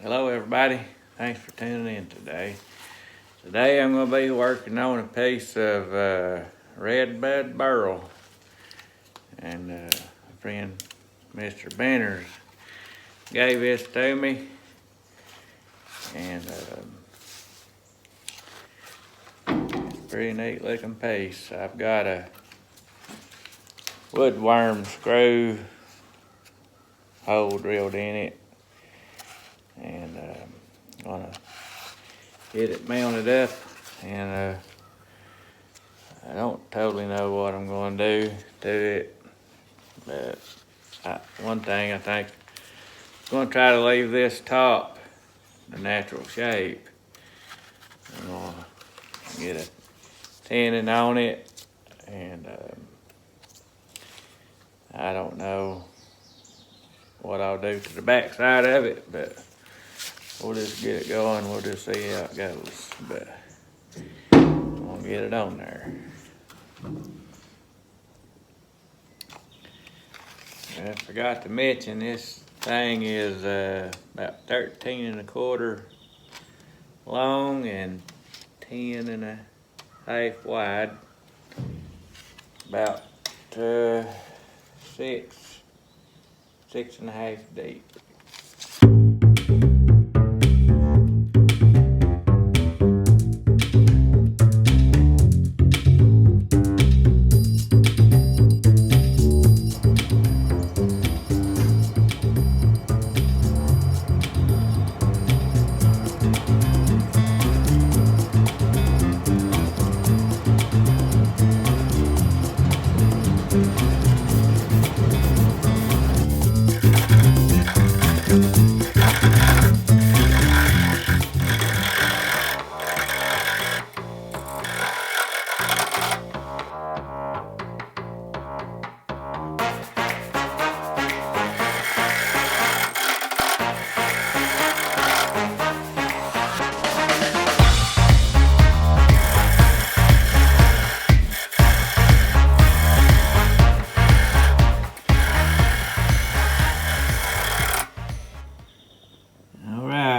Hello everybody, thanks for tuning in today. Today I'm going to be working on a piece of Redbud Burl, and my friend Mr. Benners gave this to me, and it's a pretty neat looking piece. I've got a woodworm screw hole drilled in it, and I'm gonna get it mounted up, and I don't totally know what I'm going to do to it, but one thing I think I'm going to try to leave this top the natural shape. I'm going to get a tenon on it, and I don't know what I'll do to the back side of it, but we'll just get it going. We'll just see how it goes, but I'm gonna get it on there. I forgot to mention this thing is about 13 1/4 long and 10 1/2 wide, about 6 1/2 deep.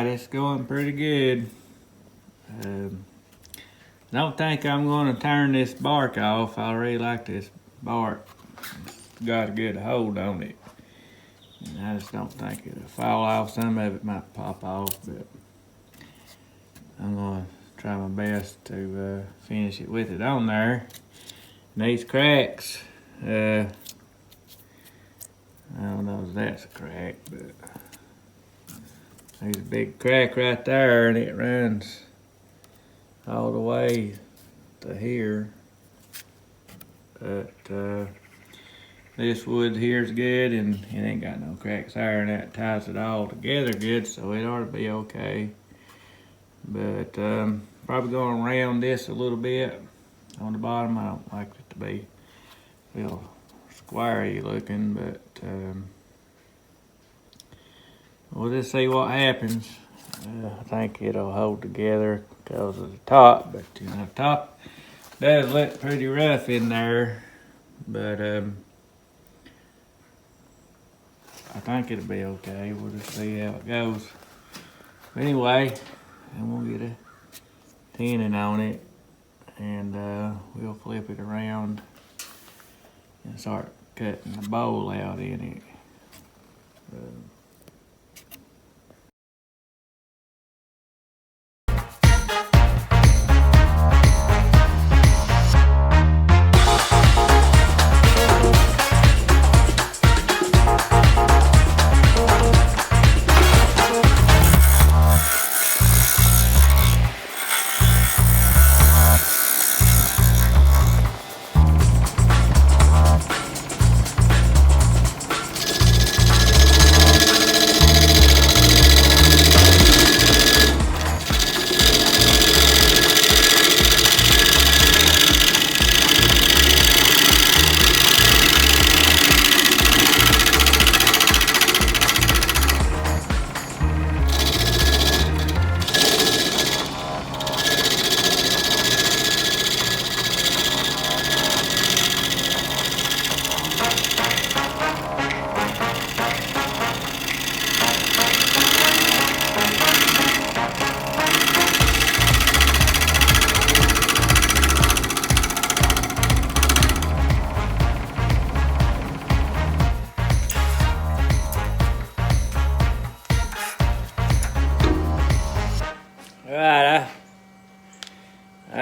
It's going pretty good. I don't think I'm going to turn this bark off. I really like this bark. It's got a good hold on it. And I just don't think it'll fall off. Some of it might pop off, but I'm going to try my best to finish it with it on there. And these cracks, I don't know if that's a crack, but there's a big crack right there, and it runs all the way to here. But this wood here is good, and it ain't got no cracks there, and that ties it all together good, so it ought to be okay. But probably going to round this a little bit on the bottom. I don't like it to be real squarey looking, but we'll just see what happens. I think it'll hold together because of the top, but you know, the top does look pretty rough in there, but I think it'll be okay. We'll just see how it goes. But anyway, and we'll get a tenon on it, and we'll flip it around and start cutting the bowl out in it.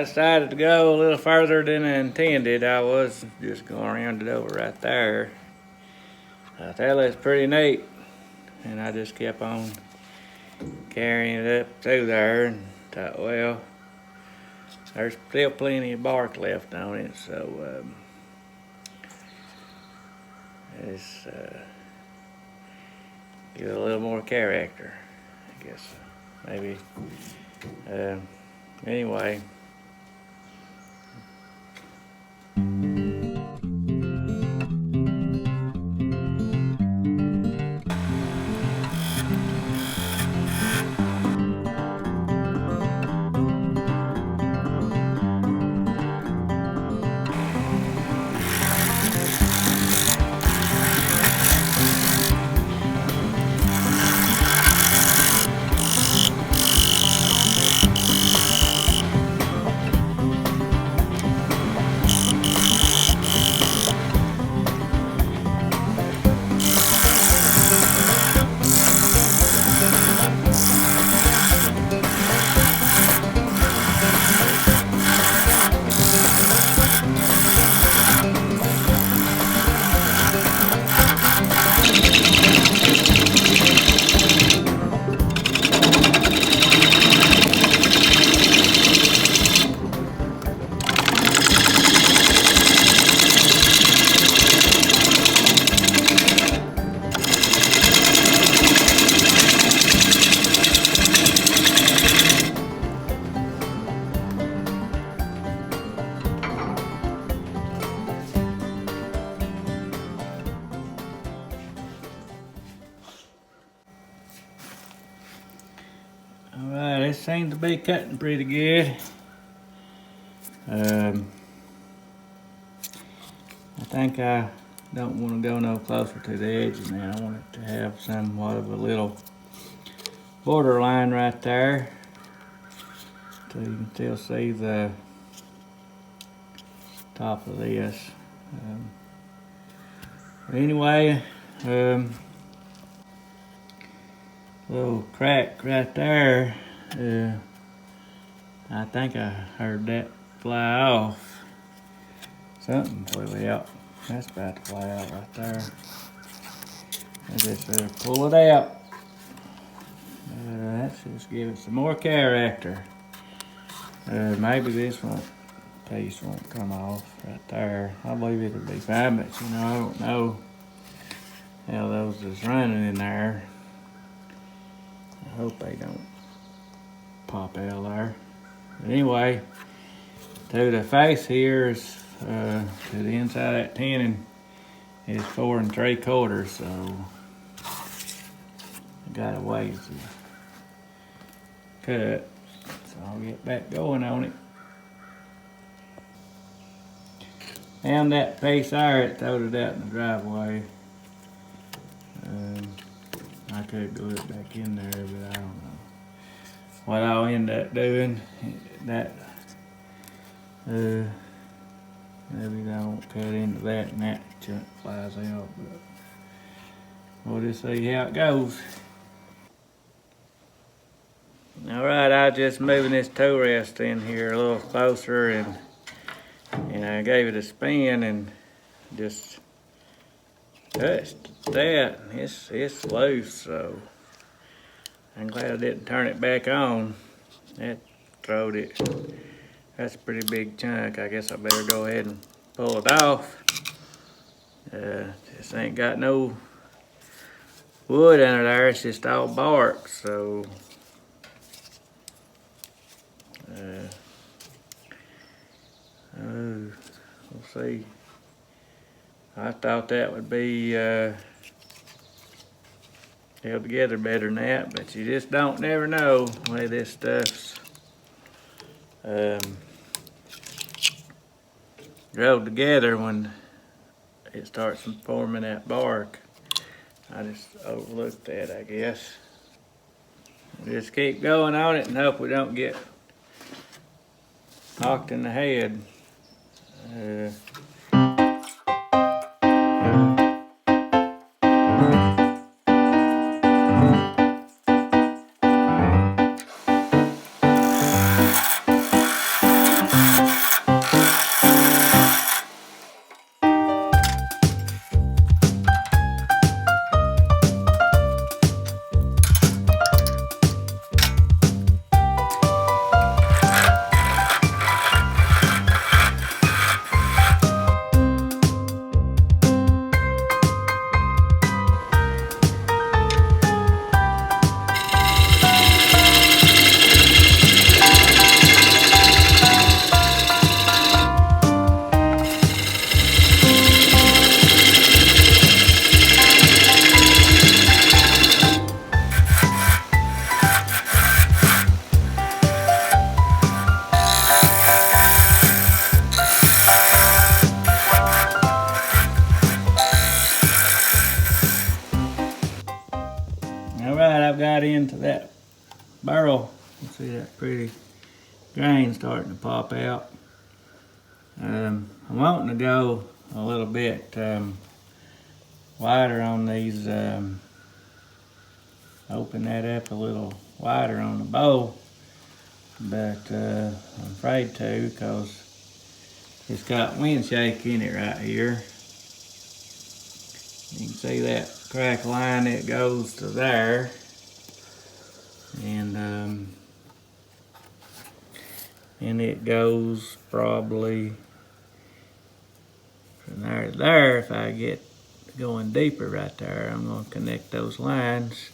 decided to go a little further than I intended. I was just going around it over right there. I thought it was pretty neat, and I just kept on carrying it up through there and thought, well, there's still plenty of bark left on it, so it's give it a little more character, I guess. Maybe. Anyway. Alright, it seems to be cutting pretty good. I think I don't want to go no closer to the edge now. I want it to have somewhat of a little borderline right there, so you can still see the top of this. Anyway, little crack right there. I think I heard that fly off. Something flew out. That's about to fly out right there. I just pull it out. Let's just give it some more character. Maybe this piece won't come off right there. I believe it'll be fine, but you know, I don't know how those is running in there. I hope they don't pop out there. But anyway, to the face here is to the inside of that tenon is 4 3/4, so I got a ways to cut. So I'll get back going on it. And that piece there, it throwed it out in the driveway. I could glue it back in there, but I don't know what I'll end up doing. That maybe I won't cut into that and that chunk flies out, but we'll just see how it goes. Alright, I was just moving this toe rest in here a little closer, and I gave it a spin and just touched that. It's loose, so I'm glad I didn't turn it back on. That throwed it. That's a pretty big chunk. I guess I better go ahead and pull it off. This ain't got no wood under there. It's just all bark, so we'll see. I thought that would be held together better than that, but you just don't never know the way this stuff's rolled together when it starts forming that bark. I just overlooked that, I guess. Just keep going on it and hope we don't get knocked in the head. I've got into that burl. You see that pretty grain starting to pop out. I'm wanting to go a little bit wider on these, open that up a little wider on the bowl, but I'm afraid to because it's got wind shake in it right here. You can see that crack line that goes to there, and it goes probably from there to there. If I get going deeper right there, I'm going to connect those lines,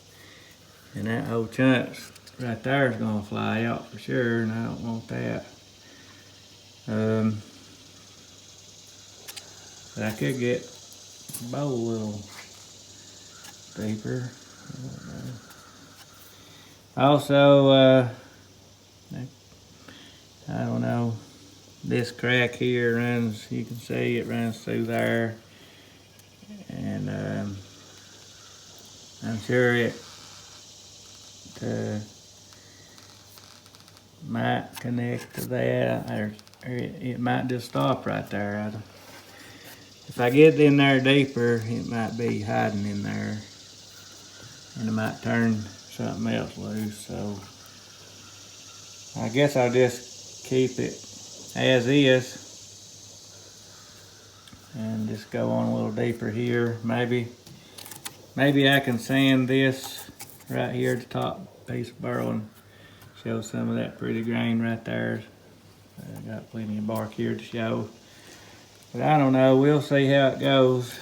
and that whole chunk right there is going to fly out for sure, and I don't want that. But I could get the bowl a little deeper. Also, I don't know, this crack here runs, you can see it runs through there, and I'm sure it might connect to that, or it might just stop right there. If I get in there deeper, it might be hiding in there, and it might turn something else loose. So I guess I'll just keep it as is and just go on a little deeper here. Maybe I can sand this right here at the top piece of burl and show some of that pretty grain right there. I got plenty of bark here to show, but I don't know, we'll see how it goes.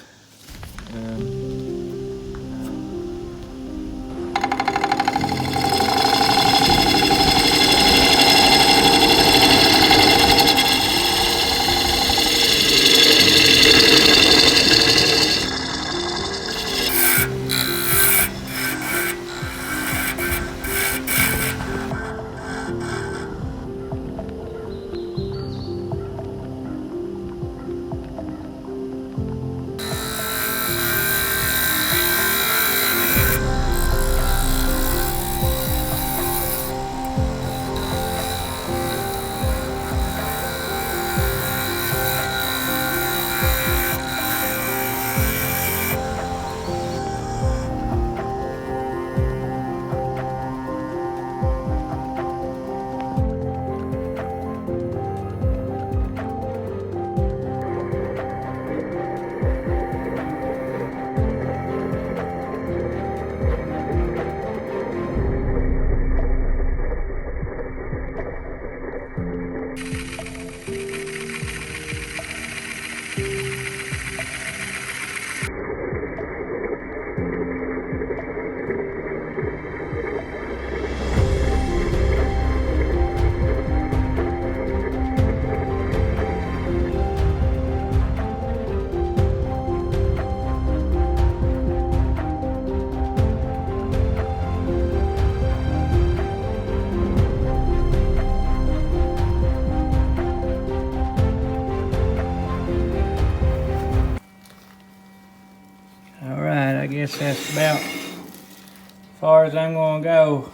I guess that's about as far as I'm gonna go.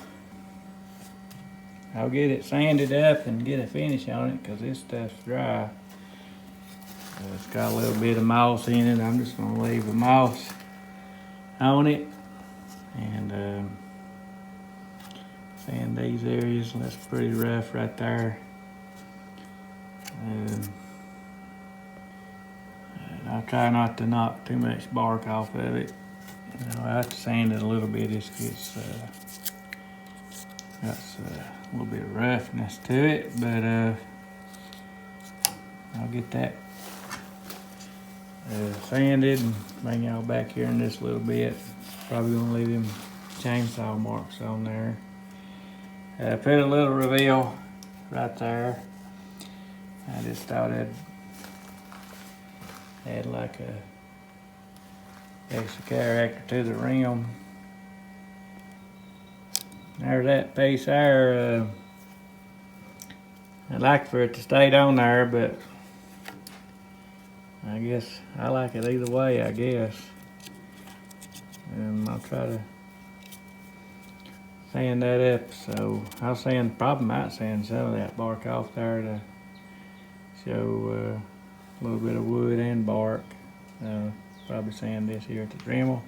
I'll get it sanded up and get a finish on it because this stuff's dry. It's got a little bit of moss in it. I'm just gonna leave the moss on it and sand these areas. That's pretty rough right there. And I'll try not to knock too much bark off of it. I have to sand it a little bit just because got a little bit of roughness to it, but I'll get that sanded and bring y'all back here in just a little bit. Probably gonna leave them chainsaw marks on there. Put a little reveal right there. I just thought I'd add like a extra character to the rim. There's that piece there. I'd like for it to stay on there, but I guess I like it either way, I guess. And I'll try to sand that up. So I'll probably might sand some of that bark off there to show a little bit of wood and bark. Probably sand this here at the Dremel.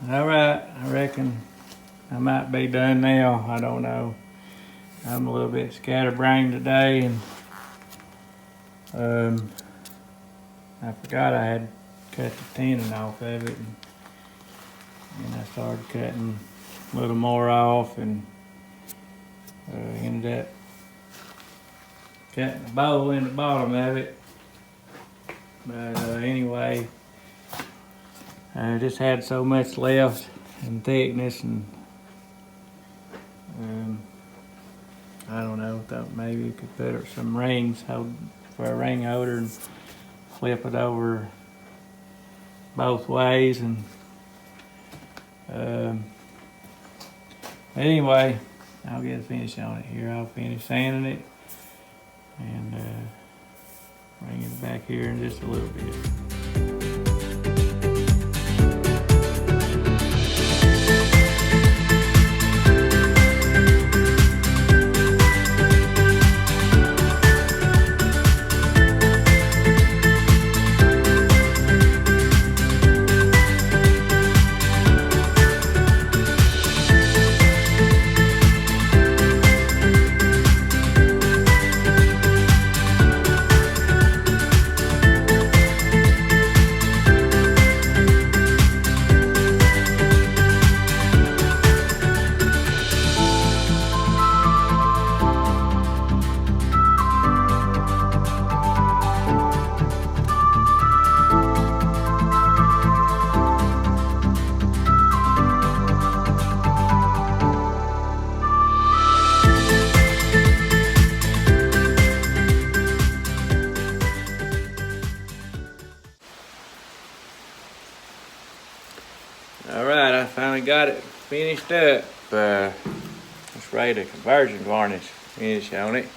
Alright, I reckon I might be done now. I don't know. I'm a little bit scatterbrained today, and I forgot I had cut the tenon off of it, and I started cutting a little more off, and ended up cutting the bowl in the bottom of it. But anyway, I just had so much left in thickness, and I don't know, thought maybe you could put some rings for a ring holder and flip it over both ways. And anyway, I'll get a finish on it here. I'll finish sanding it and bring it back here in just a little bit. Alright, I finally got it finished up. Just ready to conversion varnish finish on it.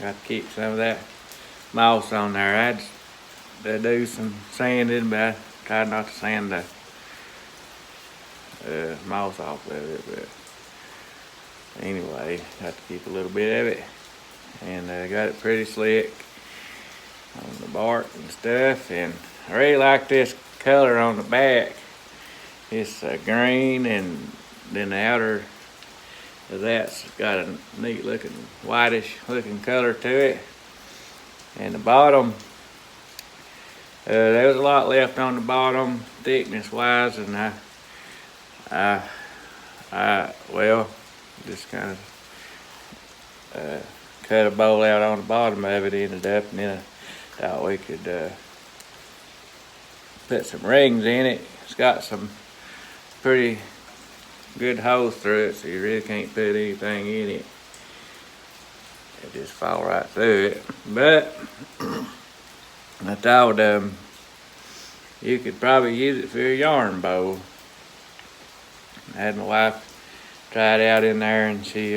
Got to keep some of that moss on there. I had to do some sanding, but I tried not to sand the moss off of it. But anyway, got to keep a little bit of it, and got it pretty slick on the bark and stuff. And I really like this color on the back. It's green, and then the outer of that's got a neat looking whitish looking color to it. And the bottom, there was a lot left on the bottom thickness wise, and I well, just kind of cut a bowl out on the bottom of it, ended up, and then I thought we could put some rings in it. It's got some pretty good holes through it, so you really can't put anything in it. It just fall right through it. But I thought you could probably use it for a yarn bowl. I had my wife try it out in there, and she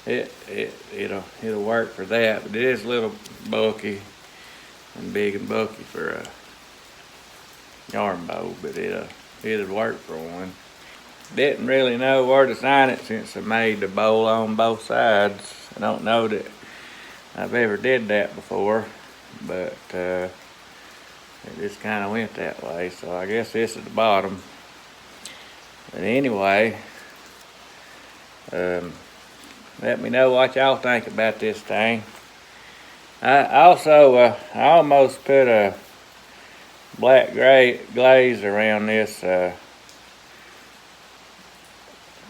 it'll work for that. But it is a little bulky and big and bulky for a yarn bowl, but it'll work for one. Didn't really know where to sign it since I made the bowl on both sides. I don't know that I've ever did that before, but it just kind of went that way. So I guess this is the bottom. But anyway, let me know what y'all think about this thing. I almost put a black glaze around this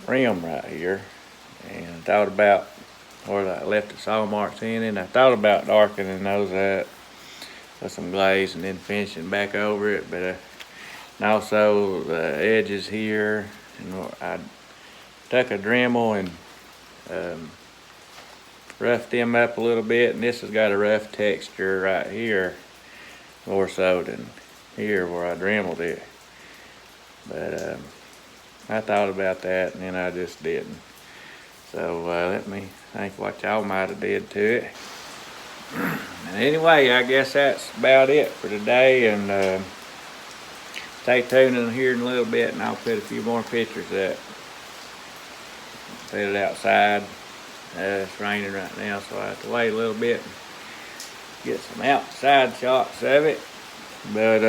rim right here, and I thought about where I left the saw marks in, and I thought about darkening those up with some glaze and then finishing back over it, but And also the edges here, and I took a Dremel and roughed them up a little bit, and this has got a rough texture right here, more so than here where I Dremeled it. But I thought about that, and then I just didn't. So let me think what y'all might have did to it. And anyway, I guess that's about it for today, and stay tuned in here in a little bit, and I'll put a few more pictures up. Put it outside. It's raining right now, so I have to wait a little bit and get some outside shots of it. But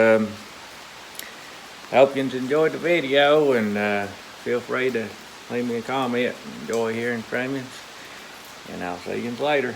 I hope you enjoyed the video, and feel free to leave me a comment. Enjoy hearing from you, and I'll see you later.